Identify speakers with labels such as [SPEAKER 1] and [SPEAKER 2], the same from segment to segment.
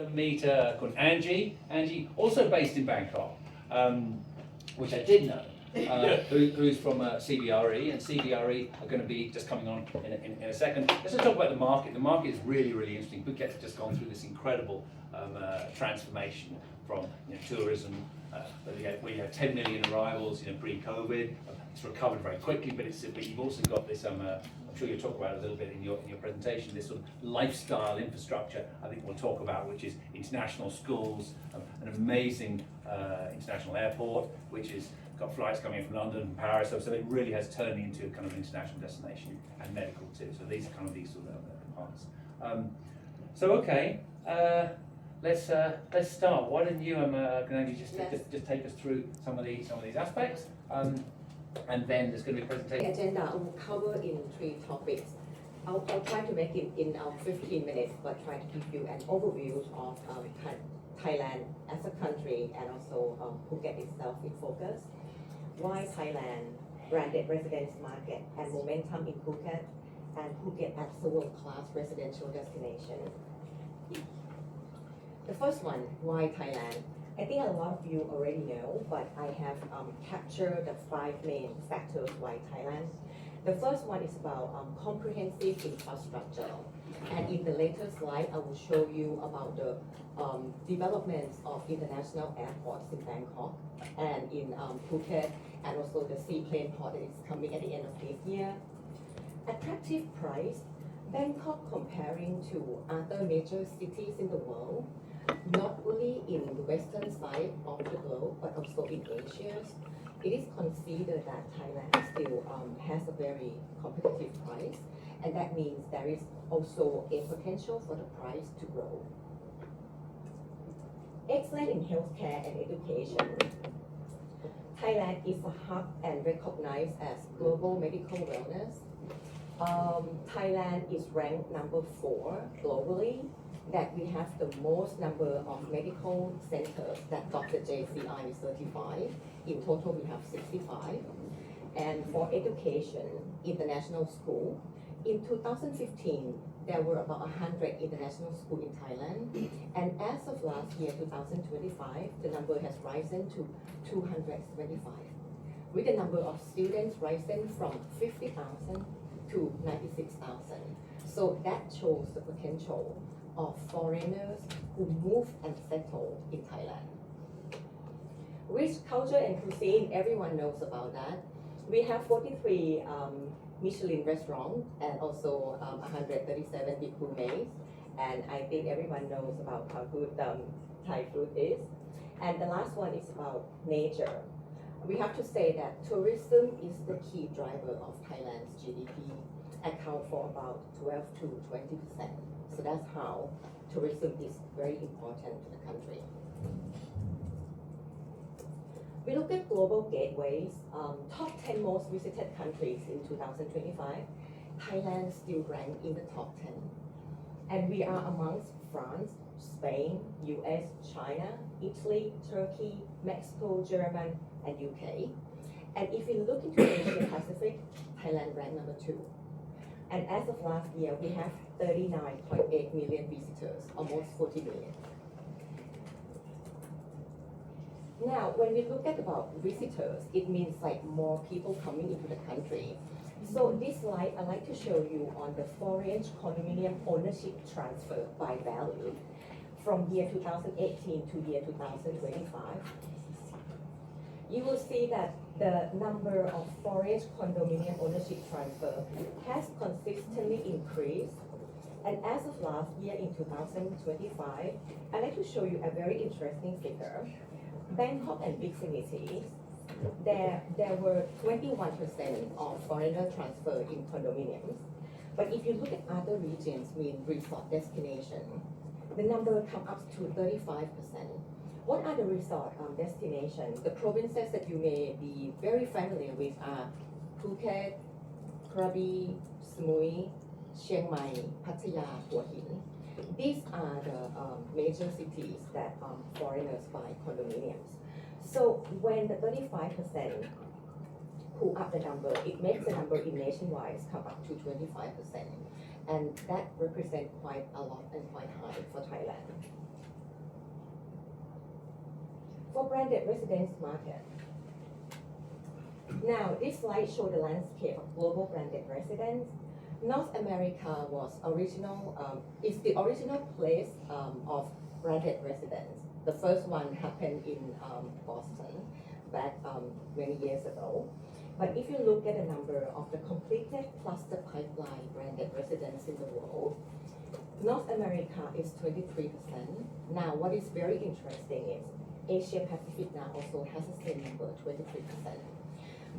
[SPEAKER 1] Meet called Angie. Angie, also based in Bangkok, which I did know, who's from CBRE, and CBRE are going to be just coming on in a second. Let's just talk about the market. The market is really, really interesting. Phuket has just gone through this incredible transformation from tourism. We had 10 million arrivals pre-COVID. It's recovered very quickly, but you've also got this. I'm sure you'll talk about it a little bit in your presentation. This sort of lifestyle infrastructure. I think we'll talk about, which is international schools, an amazing international airport, which is got flights coming in from London and Paris. So it really has turned into a kind of international destination, and medical too. So these are kind of these sort of parts. Let's start. Why don't you, Ganagi, just take us through some of these aspects, and then there's going to be a presentation.
[SPEAKER 2] The agenda I will cover in 3 topics. I'll try to make it in 15 minutes, but try to give you an overview of Thailand as a country and also Phuket itself in focus. Why Thailand, branded residence market and momentum in Phuket, and Phuket as a world-class residential destination. The first one, why Thailand? I think a lot of you already know, but I have captured the 5 main factors why Thailand. The first one is about comprehensive infrastructure. And in the later slide, I will show you about the developments of international airports in Bangkok and in Phuket, and also the seaplane port that is coming at the end of this year. Attractive price. Bangkok comparing to other major cities in the world, not only in the western side of the globe, but also in Asia, it is considered that Thailand still has a very competitive price, and that means there is also a potential for the price to grow. Excellent in healthcare and education. Thailand is a hub and recognized as global medical wellness. Thailand is ranked number 4 globally, that we have the most number of medical centers that got the JCI certified. In total, we have 65. And for education, international school, in 2015, there were about 100 international schools in Thailand. And as of last year, 2025, the number has risen to 225, with the number of students rising from 50,000 to 96,000. So that shows the potential of foreigners who move and settle in Thailand. Rich culture and cuisine, everyone knows about that. We have 43 Michelin restaurants and also 137 big gourmets. And I think everyone knows about how good Thai food is. And the last one is about nature. We have to say that tourism is the key driver of Thailand's GDP, account for about 12 to 20%. So that's how tourism is very important to the country. We look at global gateways, top 10 most visited countries in 2025. Thailand still ranked in the top 10. And we are amongst France, Spain, US, China, Italy, Turkey, Mexico, Germany, and UK. And if you look into Asia Pacific, Thailand ranked number 2. And as of last year, we have 39.8 million visitors, almost 40 million. Now, when we look at about visitors, it means like more people coming into the country. So this slide, I'd like to show you on the foreign condominium ownership transfer by value from year 2018 to year 2025. You will see that the number of foreign condominium ownership transfer has consistently increased. And as of last year in 2025, I'd like to show you a very interesting figure. Bangkok and big cities, there were 21% of foreigner transfer in condominiums. But if you look at other regions, mean resort destination, the number comes up to 35%. What are the resort destinations? The provinces that you may be very familiar with are Phuket, Krabi, Samui, Chiang Mai, Pattaya, Hua Hin. These are the major cities that foreigners buy condominiums. So when the 35% pull up the number, it makes the number in nationwide come up to 25%. And that represents quite a lot and quite high for Thailand. for branded residence market. Now, this slide shows the landscape of global branded residence. North America is the original place of branded residence. The first one happened in Boston back many years ago. But if you look at the number of the completed cluster pipeline branded residents in the world, North America is 23%. Now, what is very interesting is Asia Pacific now also has the same number, 23%.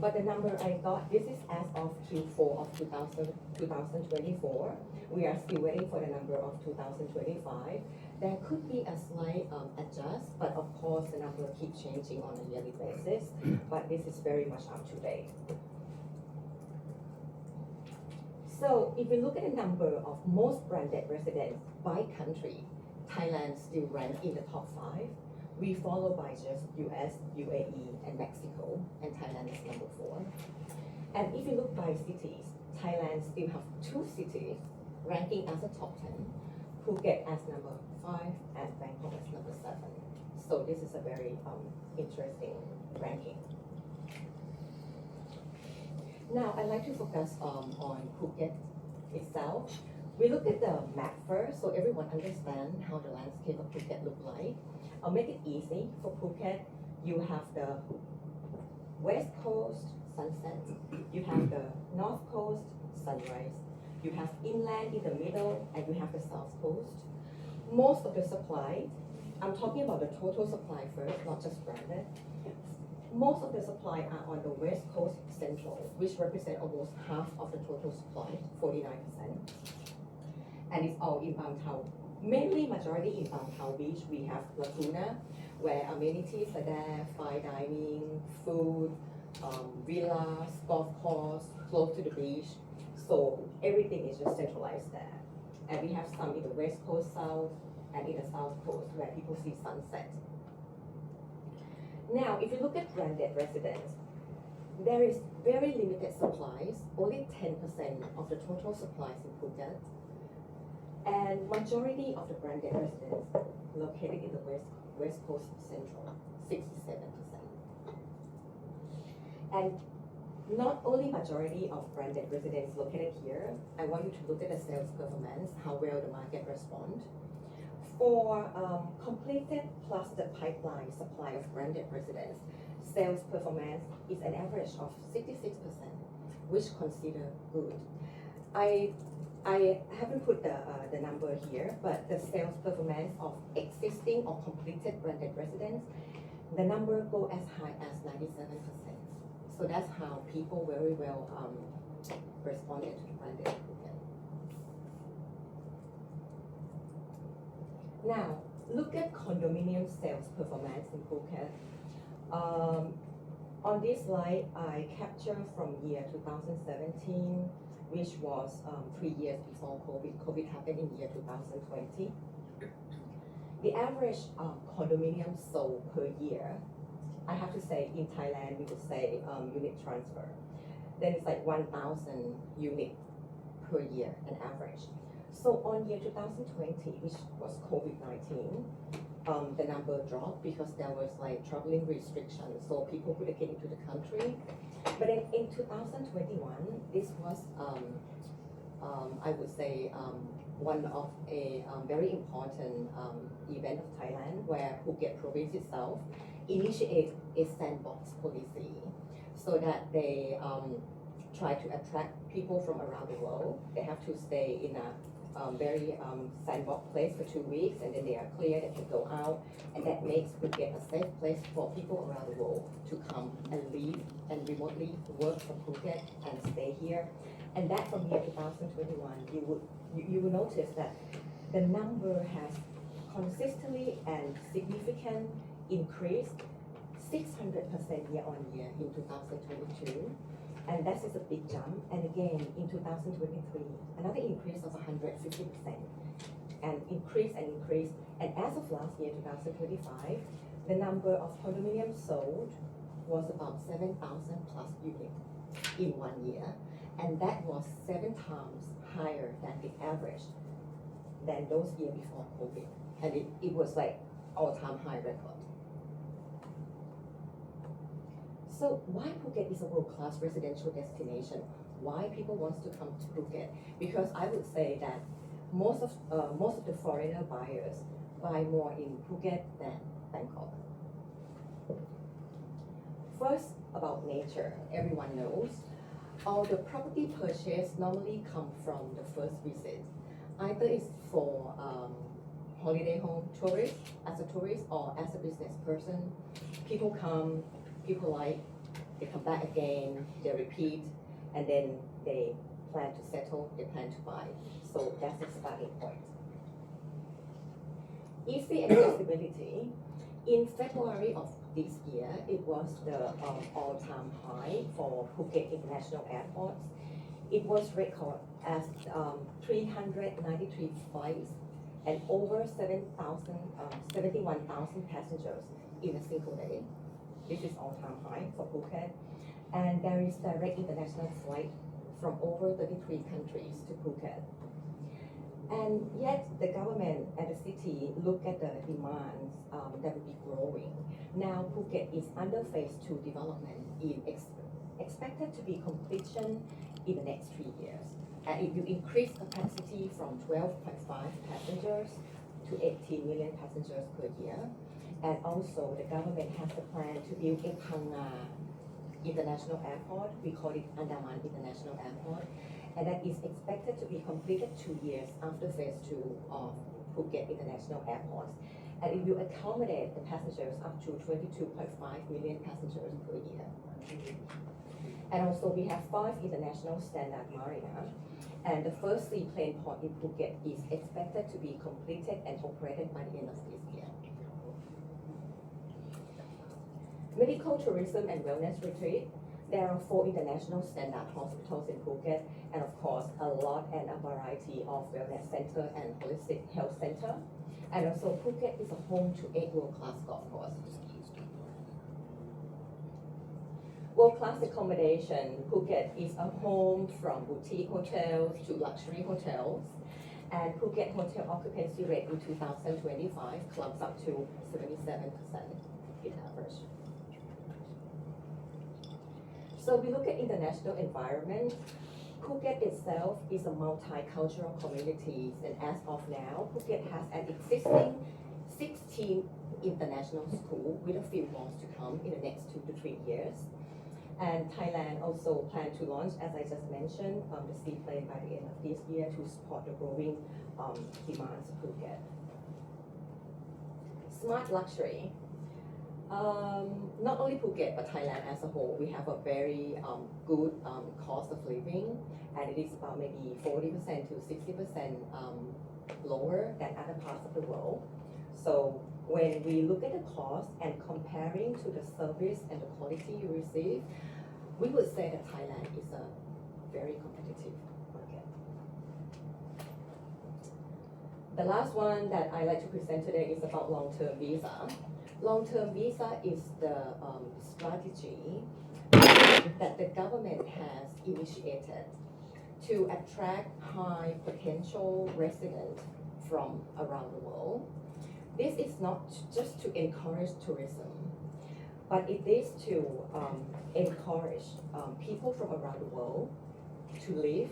[SPEAKER 2] But the number I got, this is as of Q4 of 2024. We are still waiting for the number of 2025. There could be a slight adjust, but of course the number keeps changing on a yearly basis. But this is very much up to date. So if you look at the number of most branded residents by country, Thailand still ranks in the top 5. We follow by just US, UAE, and Mexico, and Thailand is number 4. And if you look by cities, Thailand still have 2 cities ranking as a top 10, Phuket as number 5, and Bangkok as number 7. So this is a very interesting ranking. Now, I'd like to focus on Phuket itself. We look at the map first, so everyone understands how the landscape of Phuket look like. I'll make it easy. For Phuket, you have the west coast, sunset. You have the north coast, sunrise. You have inland in the middle, and you have the south coast. Most of the supply, I'm talking about the total supply first, not just branded. Most of the supply are on the west coast central, which represent almost half of the total supply, 49%. And it's all in Bang Tao. Mainly majority in Bang Tao Beach. We have Laguna, where amenities are there, fine dining, food, villas, golf course, close to the beach. So everything is just centralized there. And we have some in the west coast south and in the south coast where people see sunset. Now, if you look at branded residents, there is very limited supplies, only 10% of the total supplies in Phuket. And majority of the branded residents located in the west coast central, 67%. And not only majority of branded residents located here, I want you to look at the sales performance, how well the market responds. For completed plus the pipeline supply of branded residents, sales performance is an average of 66%, which consider good. I haven't put the number here, but the sales performance of existing or completed branded residents, the number go as high as 97%. So that's how people very well responded to the branded Phuket. Now, look at condominium sales performance in Phuket. On this slide, I capture from year 2017, which was 3 years before COVID. COVID happened in year 2020. The average condominium sold per year, I have to say in Thailand, we would say unit transfer. Then it's like 1,000 units per year, an average. So on year 2020, which was COVID-19, the number dropped because there was like traveling restrictions, so people couldn't get into the country. But then in 2021, this was, I would say, one of a very important event of Thailand, where Phuket province itself initiate a sandbox policy, so that they try to attract people from around the world. They have to stay in a very sandbox place for 2 weeks, and then they are clear, they can go out, and that makes Phuket a safe place for people around the world to come and live and remotely work from Phuket and stay here. And that from year 2021, you will notice that the number has consistently and significant increased 600% year on year in 2022. And that is a big jump. And again, in 2023, another increase of 150%. And increase and increase. And as of last year, 2025, the number of condominiums sold was about 7,000 plus units in 1 year. And that was 7 times higher than the average than those years before COVID. And it was like all-time high record. So why Phuket is a world-class residential destination? Why people want to come to Phuket? Because I would say that most of the foreigner buyers buy more in Phuket than Bangkok. First, about nature, everyone knows. All the property purchase normally come from the first visit. Either it's for holiday home tourist, as a tourist or as a business person. People come, people like, they come back again, they repeat, and then they plan to settle, they plan to buy. So that's the starting point. Easy accessibility. In February of this year, it was the all-time high for Phuket International Airport. It was recorded as 393 flights and over 71,000 passengers in a single day. This is all-time high for Phuket. And there is direct international flight from over 33 countries to Phuket. And yet the government and the city look at the demands that will be growing. Now Phuket is under phase 2 development expected to be completion in the next 3 years. And it will increase capacity from 12.5 passengers to 18 million passengers per year. And also the government has a plan to build a Phang International Airport. We call it Andaman International Airport. And that is expected to be completed 2 years after phase 2 of Phuket International Airport. And it will accommodate the passengers up to 22.5 million passengers per year. And also we have 5 international standard marina. And the first seaplane port in Phuket is expected to be completed and operated by the end of this year. Medical tourism and wellness retreat. There are 4 international standard hospitals in Phuket, and of course a lot and a variety of wellness center and holistic health center. And also Phuket is a home to 8 world-class golf courses. World-class accommodation. Phuket is a home from boutique hotels to luxury hotels. And Phuket hotel occupancy rate in 2025 climbs up to 77% in average. So we look at international environment. Phuket itself is a multicultural community, and as of now, Phuket has an existing 16 international schools with a few more to come in the next 2 to 3 years. And Thailand also plans to launch, as I just mentioned, the seaplane by the end of this year to support the growing demands of Phuket. Smart luxury. Not only Phuket but Thailand as a whole, we have a very good cost of living, and it is about maybe 40% to 60% lower than other parts of the world. So when we look at the cost and comparing to the service and the quality you receive, we would say that Thailand is a very competitive market. The last one that I like to present today is about long-term visa. Long-term visa is the strategy that the government has initiated to attract high potential residents from around the world. This is not just to encourage tourism, but it is to encourage people from around the world to live,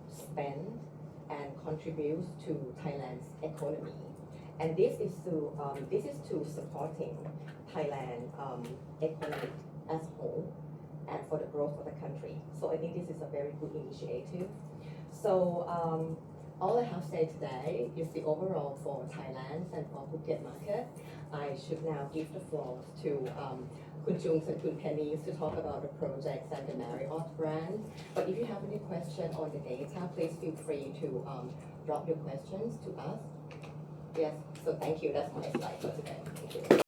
[SPEAKER 2] spend, and contribute to Thailand's economy. And this is to supporting Thailand economy as a whole and for the growth of the country. So I think this is a very good initiative. So all I have said today is the overall for Thailand and for Phuket market. I should now give the floor to Kun Jungs and Kun Penny to talk about the projects and the Marriott brand. But if you have any question on the data, please feel free to drop your questions to us. Yes, so thank you. That's my slide for today. Thank you.